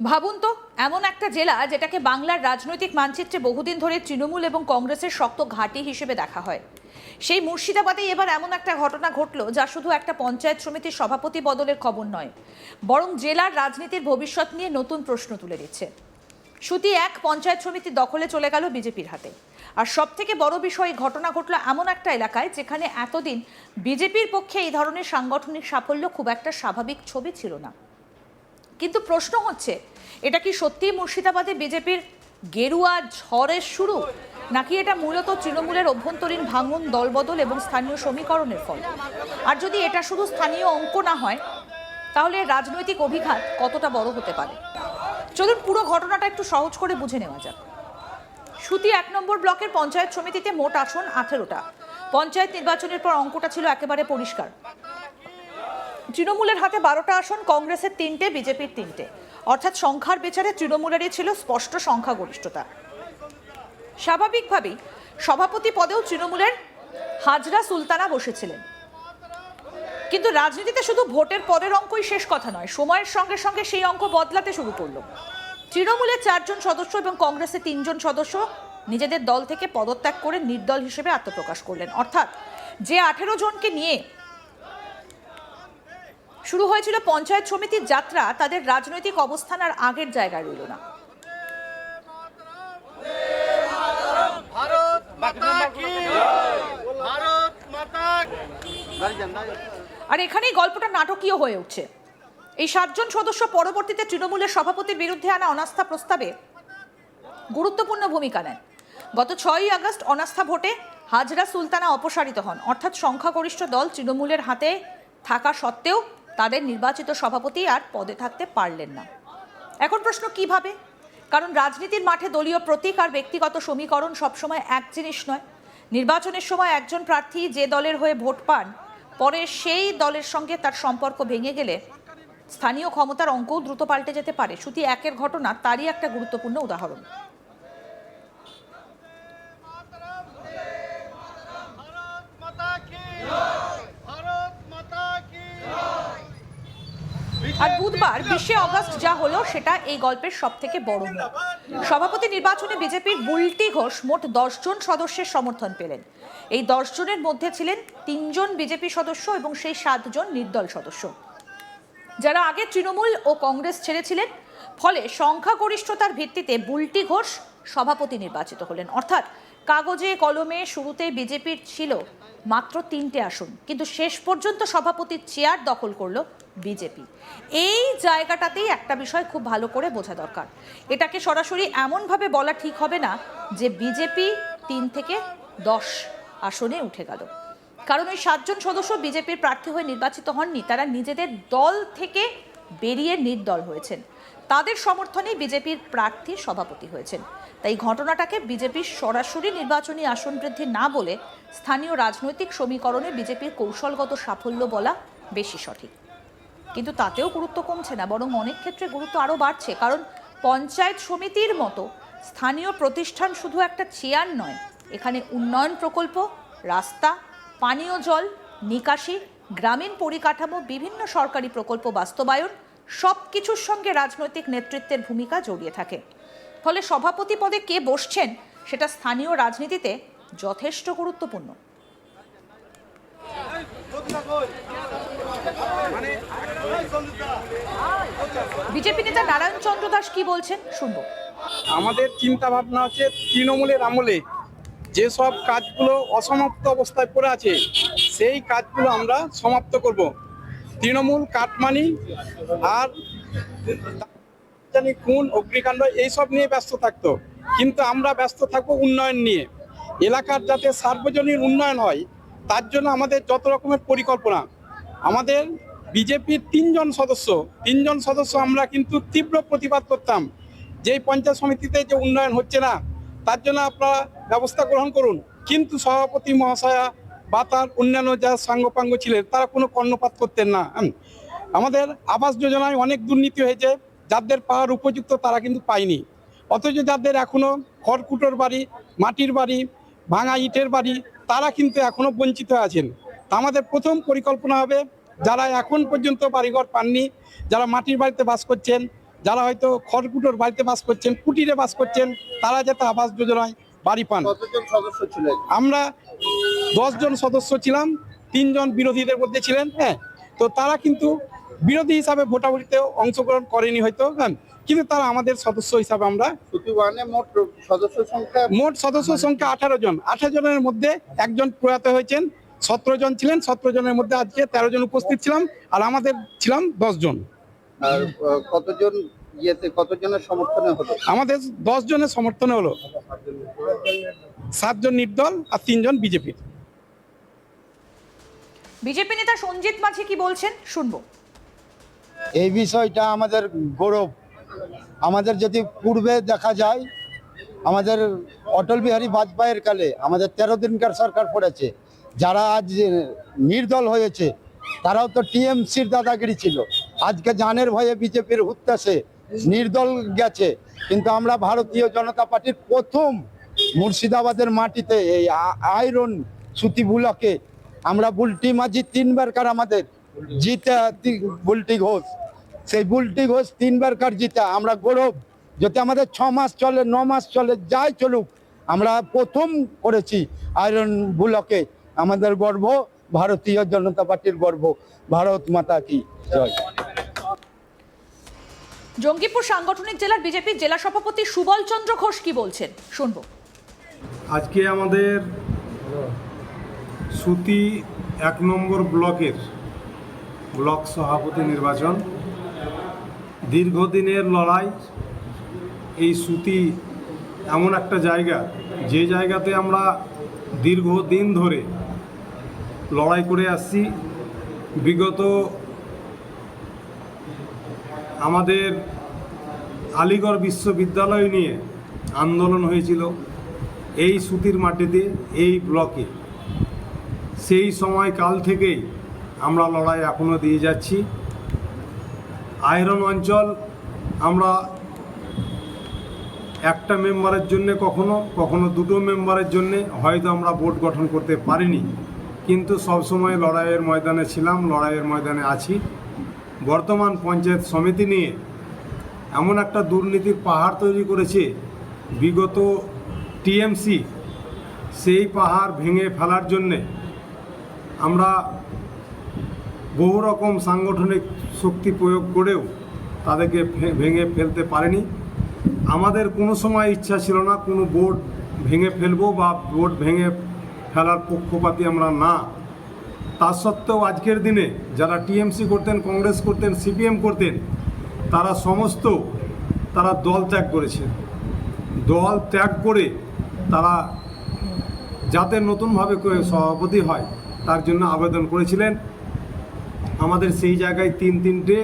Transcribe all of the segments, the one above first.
ভাবুন তো, এমন একটা জেলা যেটাকে বাংলার রাজনৈতিক মানচিত্রে বহুদিন ধরে তৃণমূল এবং কংগ্রেসের শক্ত ঘাঁটি হিসেবে দেখা হয়। সেই মুর্শিদাবাদে এবার এমন একটা ঘটনা ঘটলো যা শুধু একটা পঞ্চায়েত সমিতির সভাপতি বদলের খবর নয়, বরং জেলার রাজনীতির ভবিষ্যৎ নিয়ে নতুন প্রশ্ন তুলে দিচ্ছে। সুতি এক পঞ্চায়েত সমিতির দখলে চলে গেল বিজেপির হাতে। আর সব থেকে বড় বিষয়, ঘটনা ঘটলো এমন একটা এলাকায় যেখানে এতদিন বিজেপির পক্ষে এই ধরনের সাংগঠনিক সাফল্য খুব একটা স্বাভাবিক ছবি ছিল না। কিন্তু প্রশ্ন হচ্ছে, এটা কি সত্যিই মুর্শিদাবাদে বিজেপির গেরুয়া ঝড়ের শুরু, নাকি এটা মূলত তৃণমূলের অভ্যন্তরীণ ভাঙন, দলবদল এবং স্থানীয় সমীকরণের ফল? আর যদি এটা শুধু স্থানীয় অঙ্ক না হয়, তাহলে রাজনৈতিক অভিঘাত কতটা বড় হতে পারে? চলুন পুরো ঘটনাটা একটু সহজ করে বুঝে নেওয়া যাক। সুতি ১ নম্বর ব্লকের পঞ্চায়েত সমিতিতে মোট আসন ১৮টা। পঞ্চায়েত নির্বাচনের পর অঙ্কটা ছিল একেবারে পরিষ্কার। তৃণমূলের হাতে ১২টা আসন, কংগ্রেসের ৩টে, বিজেপির ৩টে। অর্থাৎ সংখ্যার বিচারে তৃণমূলেরই ছিল স্পষ্ট সংখ্যাগরিষ্ঠতা। স্বাভাবিকভাবেই সভাপতি পদেও তৃণমূলের হাজরা সুলতানা বসেছিলেন। কিন্তু রাজনীতিতে শুধু ভোটের পরের অঙ্কই শেষ কথা নয়, সময়ের সঙ্গে সঙ্গে সেই অঙ্ক বদলাতে শুরু করলো। তৃণমূলের ৪ জন সদস্য এবং কংগ্রেসের ৩ জন সদস্য নিজেদের দল থেকে পদত্যাগ করে নির্দল হিসেবে আত্মপ্রকাশ করলেন। অর্থাৎ যে ১৮ জনকে নিয়ে শুরু হয়েছিল পঞ্চায়েত সমিতির যাত্রা, তাদের রাজনৈতিক অবস্থান আর আগের জায়গায় রইল না। আর এখানেই গল্পটা নাটকীয় হয়ে উঠছে। এই ৭ জন সদস্য পরবর্তীতে তৃণমূলের সভাপতির বিরুদ্ধে আনা অনাস্থা প্রস্তাবে গুরুত্বপূর্ণ ভূমিকা নেন। গত ৬ই আগস্ট অনাস্থা ভোটে হাজরা সুলতানা অপসারিত হন। অর্থাৎ সংখ্যাগরিষ্ঠ দল তৃণমূলের হাতে থাকা সত্ত্বেও তাদের নির্বাচিত সভাপতি আর পদে থাকতে পারলেন না। এখন প্রশ্ন, কিভাবে? কারণ রাজনীতির মাঠে দলীয় প্রতীক আর ব্যক্তিগত সমীকরণ সবসময় এক জিনিস নয়। নির্বাচনের সময় একজন প্রার্থী যে দলের হয়ে ভোট পান, পরে সেই দলের সঙ্গে তার সম্পর্ক ভেঙে গেলে স্থানীয় ক্ষমতার অঙ্কও দ্রুত পাল্টে যেতে পারে। সুতি একের ঘটনা তারই একটা গুরুত্বপূর্ণ উদাহরণ। আর বুধবার ২০শে অগস্ট যা হলো সেটা এই গল্পের সব থেকে বড় মোড়। সভাপতি নির্বাচনে বিজেপির বুলটি ঘোষ মোট ১০ জন সদস্যের সমর্থন পেলেন। এই ১০ জনের মধ্যে ছিলেন ৩ জন বিজেপি সদস্য এবং সেই ৭ জন নির্দল সদস্য, যারা আগে তৃণমূল ও কংগ্রেস ছেড়েছিলেন। ফলে সংখ্যাগরিষ্ঠতার ভিত্তিতে বুলটি ঘোষ সভাপতি নির্বাচিত হলেন। অর্থাৎ কাগজে কলমে শুরুতে বিজেপির ছিল মাত্র ৩টে আসন, কিন্তু শেষ পর্যন্ত সভাপতির চেয়ার দখল করলো বিজেপি। এই জায়গাটাতেই একটা বিষয় খুব ভালো করে বোঝা দরকার। এটাকে সরাসরি এমনভাবে বলা ঠিক হবে না যে বিজেপি ৩ থেকে ১০ আসনে উঠে গেল, কারণ ওই ৭ জন সদস্য বিজেপির প্রার্থী হয়ে নির্বাচিত হননি, তারা নিজেদের দল থেকে বেরিয়ে নির্দল হয়েছেন। তাদের সমর্থনে বিজেপির প্রার্থী সভাপতি হয়েছেন। তাই ঘটনাটাকে বিজেপির সরাসরি নির্বাচনী আসন বৃদ্ধি না বলে স্থানীয় রাজনৈতিক সমীকরণে বিজেপির কৌশলগত সাফল্য বলা বেশি সঠিক। কিন্তু তাতেও গুরুত্ব কমছে না, বরং অনেক ক্ষেত্রে গুরুত্ব আরও বাড়ছে। কারণ পঞ্চায়েত সমিতির মতো স্থানীয় প্রতিষ্ঠান শুধু একটা চেয়ার নয়, এখানে উন্নয়ন প্রকল্প, রাস্তা, পানীয় জল, নিকাশি, গ্রামীণ পরিকাঠামো, বিভিন্ন সরকারি প্রকল্প বাস্তবায়ন, সব কিছুর সঙ্গে রাজনৈতিক নেতৃত্বের ভূমিকা জড়িয়ে থাকে। ফলে সভাপতি পদে কে বসছেন সেটা স্থানীয় রাজনীতিতে যথেষ্ট গুরুত্বপূর্ণ। বিজেপি নেতা নারায়ণ চন্দ্র দাস কি বলছেন শুনবো। আমাদের চিন্তা ভাবনা হচ্ছে, তৃণমূলের আমলে যেসব কাজগুলো অসমাপ্ত অবস্থায় পড়ে আছে সেই কাজগুলো আমরা সমাপ্ত করব। তৃণমূল কাটমানি আর খুন, অগ্নিকাণ্ড এইসব নিয়ে ব্যস্ত থাকতো, কিন্তু আমরা ব্যস্ত থাকবো উন্নয়ন নিয়ে। এলাকার যাতে সার্বজনীন উন্নয়ন হয় তার জন্য আমাদের যত রকমের পরিকল্পনা। আমাদের বিজেপির ৩ জন সদস্য আমরা কিন্তু তীব্র প্রতিবাদ করতাম যে পঞ্চায়েত সমিতিতে যে উন্নয়ন হচ্ছে না, তার জন্য আপনারা ব্যবস্থা গ্রহণ করুন। কিন্তু সভাপতি মহাশয়া বা তার অন্যান্য যা সাঙ্গপাঙ্গ ছিলেন তারা কোনো কর্ণপাত করতেন না। আমাদের আবাস যোজনায় অনেক দুর্নীতি হয়েছে, যাদের পাওয়ার উপযুক্ত তারা কিন্তু পায়নি। অথচ যাদের এখনও খড়কুটোর বাড়ি, মাটির বাড়ি, ভাঙা ইটের বাড়ি, তারা কিন্তু এখনও বঞ্চিত আছেন। আমাদের প্রথম পরিকল্পনা হবে, যারা এখন পর্যন্ত বাড়িঘর পাননি, যারা মাটির বাড়িতে বাস করছেন, যারা হয়তো খড়কুটোর বাড়িতে বাস করছেন, কুটিরে বাস করছেন, তারা যাতে আবাস যোজনায় বাড়ি পান। কতজন সদস্য ছিলেন? আমরা 10 জন সদস্য ছিলাম, 3 জন বিরোধীদের মধ্যে ছিলেন। হ্যাঁ, তো তারা কিন্তু বিরোধী হিসাবে ভোটাভুটিতে অংশগ্রহণ করেনি হয়তো, হ্যাঁ, কিন্তু তারা আমাদের সদস্য হিসাবে আমরা। সুতি ওয়ানে মোট সদস্য সংখ্যা? মোট সদস্য সংখ্যা 18 জন। 18 জনের মধ্যে একজন প্রয়াত হয়েছেন, 17 জন ছিলেন। 17 জনের মধ্যে আজকে 13 জন উপস্থিত ছিলাম, আর আমাদের ছিলাম 10 জন। আর কতজনের সমর্থনে হলো? আমাদের 10 জনের সমর্থনে হলো, 7 জন নির্দল আর 3 জন বিজেপির। বিজেপি নেতা সঞ্জিত মাঝি কি বলছেন শুনবো। এই বিষয়টা আমাদের গৌরব। আমাদের যদি পূর্বে দেখা যায়, আমাদের অটল বিহারী বাজপেয়ীর কালে আমাদের 13 দিনকার সরকার পড়েছে। যারা আজ নির্দল হয়েছে তারাও তো টিএমসির দাদাগিরি ছিল। আজকে জানের ভয়ে বিজেপির হুত্তাসে নির্দল গেছে, কিন্তু আমরা ভারতীয় জনতা পার্টির প্রথম মুর্শিদাবাদের মাটিতে এই আয়রন সুতি ব্লকে আমরা বুলটি মাঝি 3 বারকার আমাদের জিতে, বুলটি ঘোষ, সেই বুলটি ঘোষ 3 বারকার জিতে আমরা গৌরব। যদি আমাদের 6 মাস চলে, 9 মাস চলে, যাই চলুক, আমরা প্রথম করেছি আয়রন ব্লকে। আমাদের গর্ব, ভারতীয় জনতা পার্টির গর্ব। ভারত মাতা কি জয়। জঙ্গিপুর সাংগঠনিক জেলার বিজেপির জেলা সভাপতি সুবল চন্দ্র ঘোষ কি বলছেন শুনবো। আজকে আমাদের সুতি 1 নম্বর ব্লকের ব্লক সভাপতি নির্বাচন। দীর্ঘদিনের লড়াই। এই সুতি এমন একটা জায়গা, যে জায়গাতে আমরা দীর্ঘদিন ধরে লড়াই করে আসছি। বিগত আমাদের আলিগড় বিশ্ববিদ্যালয় নিয়ে আন্দোলন হয়েছিল এই সুতির মাটিতে, এই ব্লকে। সেই সময় কাল থেকেই আমরা লড়াই এখনও দিয়ে যাচ্ছি। আয়রন অঞ্চল আমরা একটা মেম্বারের জন্যে, কখনো 2টো মেম্বারের জন্যে হয়তো আমরা বোর্ড গঠন করতে পারিনি, কিন্তু সবসময় লড়াইয়ের ময়দানে ছিলাম, লড়াইয়ের ময়দানে আছি। বর্তমান পঞ্চায়েত সমিতি নিয়ে এমন একটা দুর্নীতির পাহাড় তৈরি করেছে বিগত টিএমসি, সেই পাহাড় ভেঙে ফেলার জন্যে আমরা বহু রকম সাংগঠনিক শক্তি প্রয়োগ করেও তাদেরকে ভেঙে ফেলতে পারেনি। আমাদের কোনো সময় ইচ্ছা ছিল না কোনো বোর্ড ভেঙে ফেলবো বা বোর্ড ভেঙে ফেলার পক্ষপাতী আমরা না। তা সত্ত্বেও আজকের দিনে যারা টিএমসি করতেন, কংগ্রেস করতেন, সিপিএম করতেন, তারা দল ত্যাগ করেছে। দল ত্যাগ করে তারা যাতে নতুনভাবে সভাপতি হয় তার জন্য আবেদন করেছিলেন। আমাদের সেই জায়গায় 3টে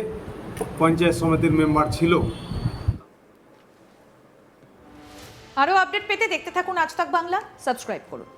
পঞ্চায়েত সমিতির মেম্বার ছিল। আরও আপডেট পেতে দেখতে থাকুন আজ তাক বাংলা, সাবস্ক্রাইব করুন।